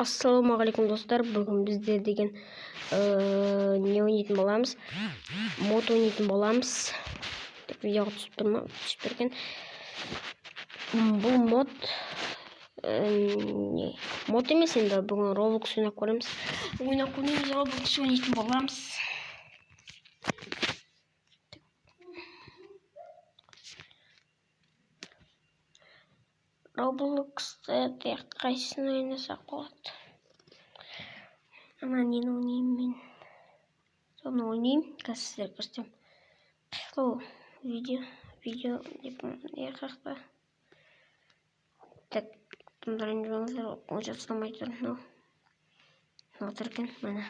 Ассалаумағалейкум достар, бүгін біздер деген не ойнайтын боламыз, мод ойнайтын боламыз. Видеоға түсіп тұр ма? Түсіп тұрген. Бұл мод мод емес, енді бүгін Roblox ойнап көреміз. Roblox ойнайтын боламыз. Roblox'та тек қайсысын ойнасақ болады. Ана нені ойнаймын мен? Соны ойнаймын. Қазір сіздерге көрсетемін. Сол видео деп не қақта. Так, тыңдайын жоңыздар, ол жасламай тұр. Мынау тұр екен, міне.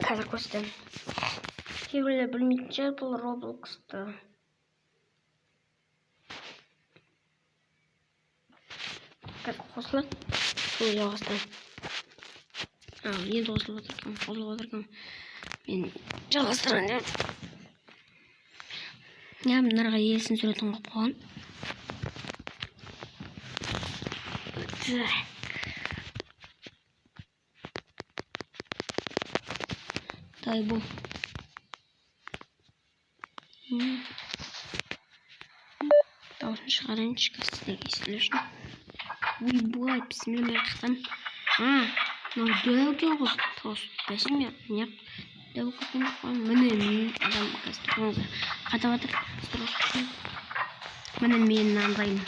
Қазір көрсетемін. Кейбіреулер білмейтін шығар бұл Roblox'ты. Қазір қосылады. Сол жалғастырам. Енді қосылып отырмын. Мен жалғастырам деп. Мынарға елсін суретін қойып қойған. Дай бұл. Дауысын шығарайыншы сіздерге естілу үшін. Ой, бісміллә мен қақтам. Мынау дәуге ғой. Бәсім я. Неғып дәу көпен қойым. Міне мен адам қазір қатап атыр. Міне мен андайым.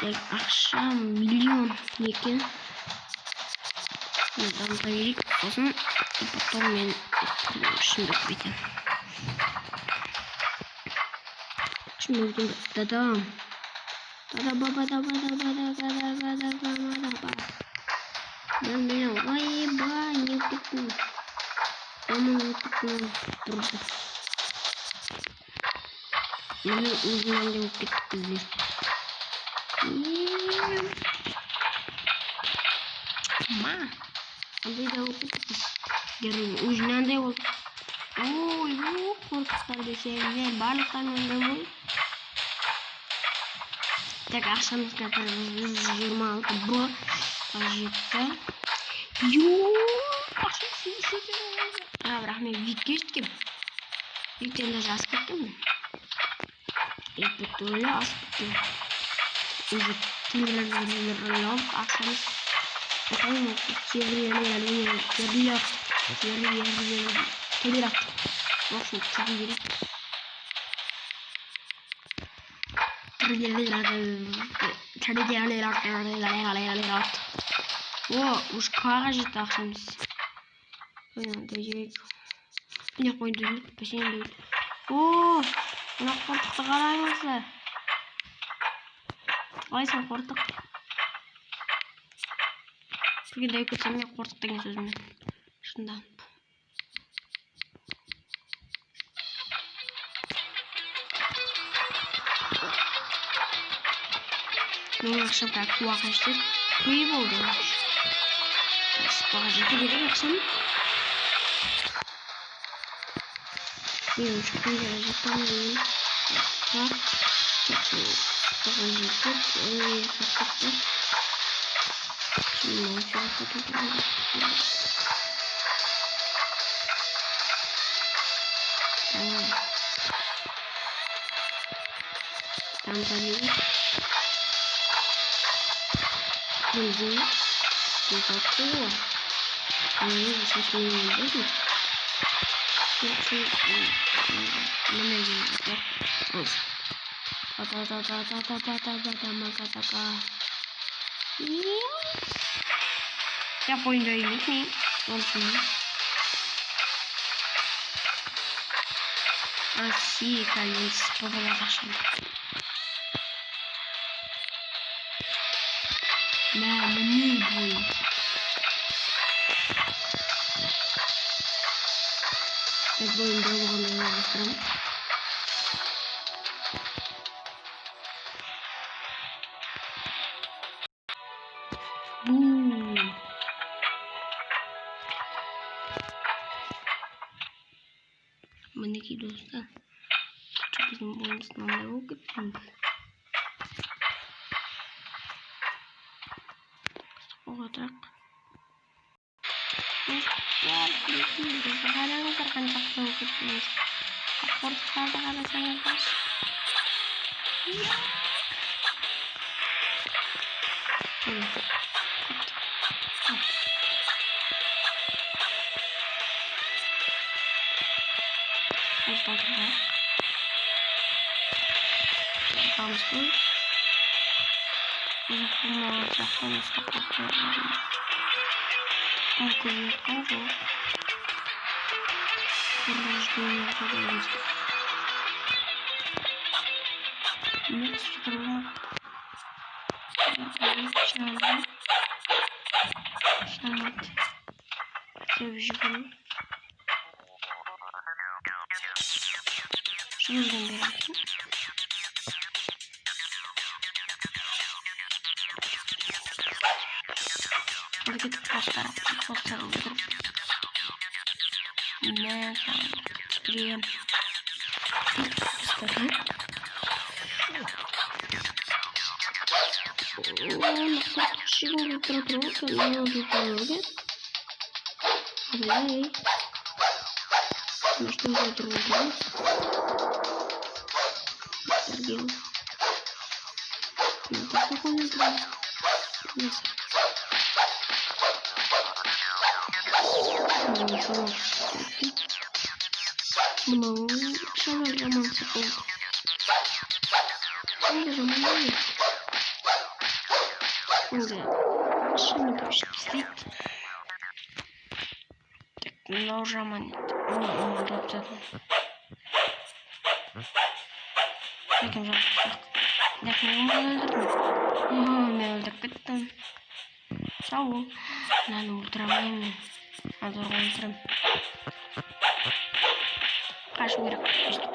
Ақша миллион екен. Дамға берейік. Сосын потом мен шындық бетем. Дадам. Мен ойбай, не бітін. Оның өтіпін тұрды. Мен өзінен де өп кеттік біздер. Андай да өп кеттік. Өзінен де ол. Ой, қорқыстар десеңдер, барлықтан онда бұл. Так, ақшамызға 126 бұл қажетті. Ақшамыз үшеуді. Бірақ мен витке жеткем. Виттен даже асып кеттім. Өлі асып кеттім. Уже тыңдырылып ақшамыз. Атайым осы терлер. Осы терлер. Уж қаға жетті ақшамыз. Міне қойды өйт, бәсен дөйт. Мына қортықты қараймызды. Қалайсың қортық? Күргенде өкетсем мен қортық деген сөзіммен. Шынданып. Мен ақшам кәкі уақыштыр. Көй болды. Спаға жеті керек ақшам. Мен үшкін жара жаттам дейін. Так. Спаға жетіп. Сақтықты. Мен үшіға қатып. Там залезет. Друзья, ты какого? Они сейчас не будут. Я понял, не. Россия, конец, поблагошен. Мені бой. Так будем долго на его страну. Бум. Мінекей достар. Біздің бойымыздан да оқып. Yavaştırak. Қараңыздар қанша қылып кеттіңіз. Қорқыттарды қарасаңыздар. Қалмыспын. Жақын ұстап қойып. Көбейіп қалды. Порождение подойдет. Микстуру. Шанат. Sevgilim. Şimdiden beri. Hadi gidip postlar öldürüp. Ne sanırım. İstedim. Nasıl taşıyor bu tarafa? Ne oldu böyle? Hadi. Nasıl oldu? Perdió. No pasa con el trabajo. Bunu şöyle zaman sıkıldı. Şimdi zaman değil. Şimdi başlayalım. Teknoloji onu yapacağım. Bakın yapacak. Yakın öldürdüm. Ne öldürdüm. Sağ ol. Ben öldüremedim. Hazır öldürüm. Kaç bir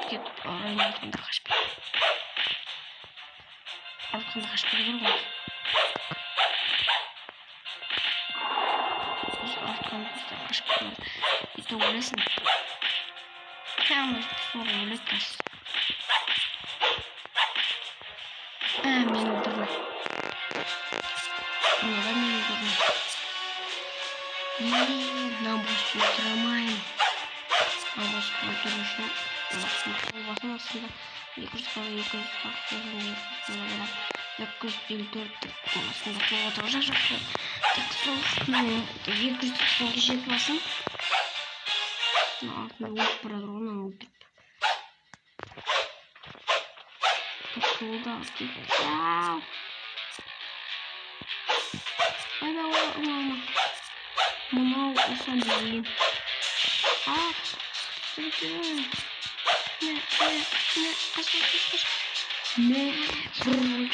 git oraya altında kaç bir. Altında kaç bir var. Altında kaç bir var. Bir de öylesin. Yalnız sonra öğretmez. Beni öldürme. Neden beni öldürme? Namus öldüremeyin. Namus öldürüşü. Olmasın aslında. 954 aslında kovalayacak. Tek 290 kişi yapmasın. Altına vurup bırakırım öldürüp. Takıldı artık. Hadi ama. Bunu olsam benim. Ne? Вырвал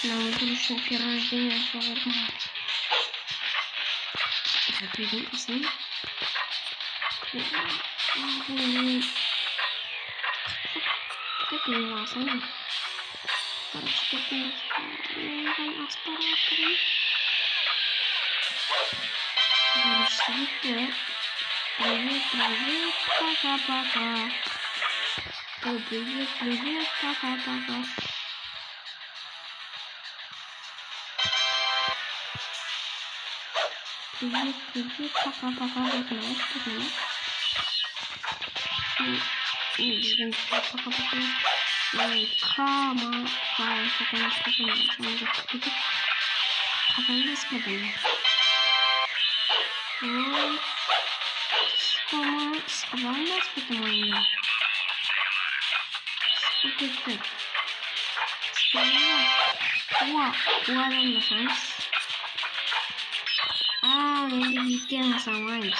нам вышел рождения шаурма. Так, видим, посмотрим. Как не важно. Короче, как не аспиратор. Привет, привет, пока-пока. Привет, привет, пока-пока. Привет, привет, пока-пока. Пока-пока. Кама, ini bikin sama ini.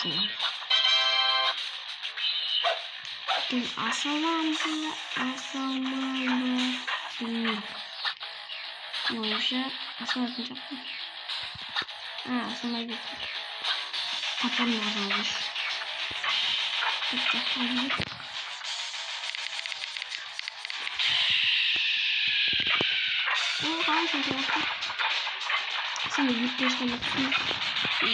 Assalamualaikum. Nggak assalamualaikum. Assalamualaikum. Kapan mau habis? Pecah lagi. Kan sudah apa? Sini bikin sama sini.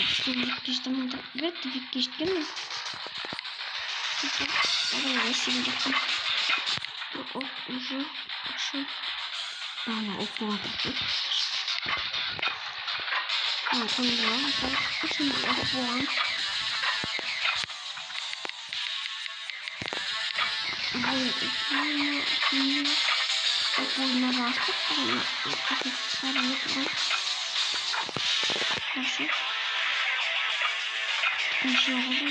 Sini bikin sama bet bikin kan? Oraya sini bikin. Oh, şu. Bana okuma bakıyor. Tamam. Şimdi F1. Bu ne rahatsız? Nasıl? Bir şey oldu.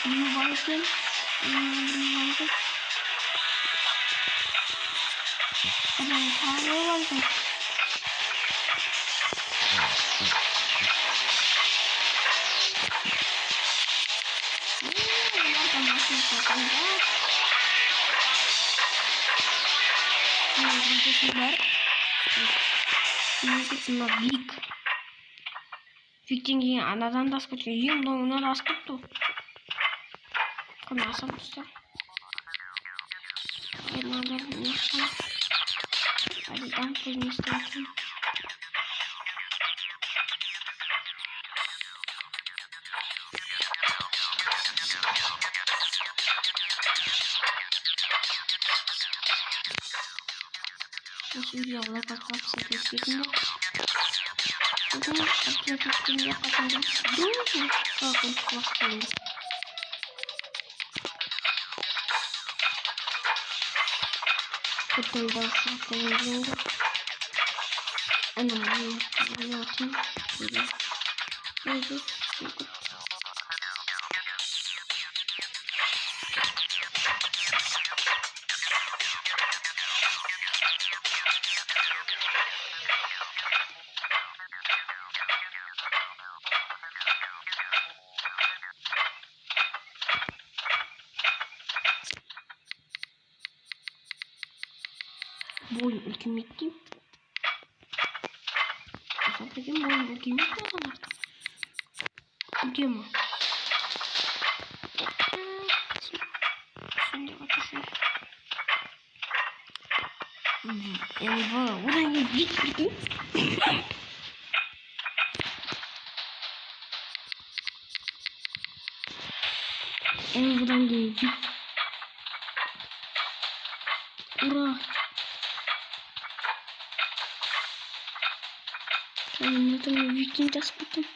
Bir vardı. Ben kahve vardı. Bunlar büyük. Викинги anadan da скочили. Ем, но на нас кто? Канаса просто. Надо нести. А там принести. Сейчас я как вообще действительно. Я потом думаю, как он классный. Потом дальше деньги. Она мне Бой ультиматив. Западем бой ультиматив. Где мы? Ура, не видите? Buradan geleceğim. Ura. Tamam, tamam. Viking aspettim.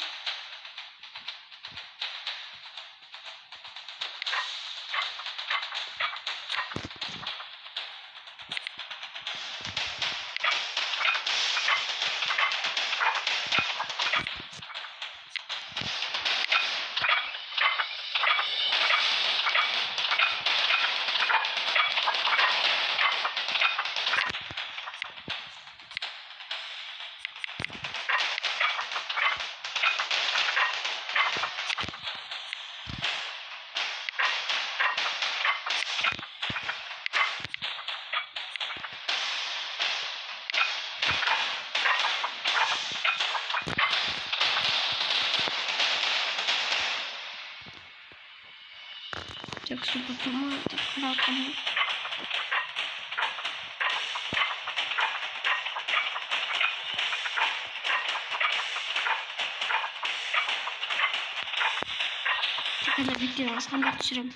Так что потом это краком. Когда видео скандал түсірем.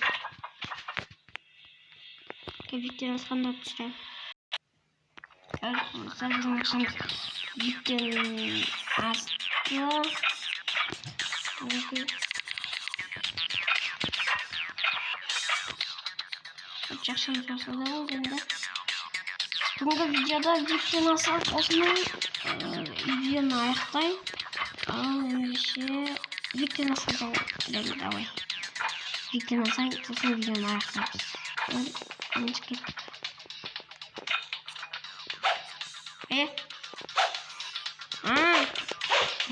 Видео скандал түсірем. Видео жақсы жасады ол енді. Бүгінгі видеода Виктен асал осының видеоны аяқтайын. Ал ендеше Виктен асалдан кіремін, давай. Виктен асайын, сосын видеоны аяқтаймыз. Önce gittik.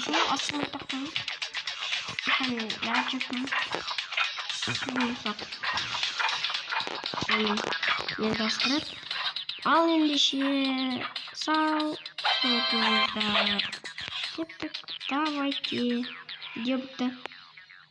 Şimdi aslında bakalım. Hani gerçekten bak. Ne bastırır? Al endişe. Sağ ol. Давайте. Где-то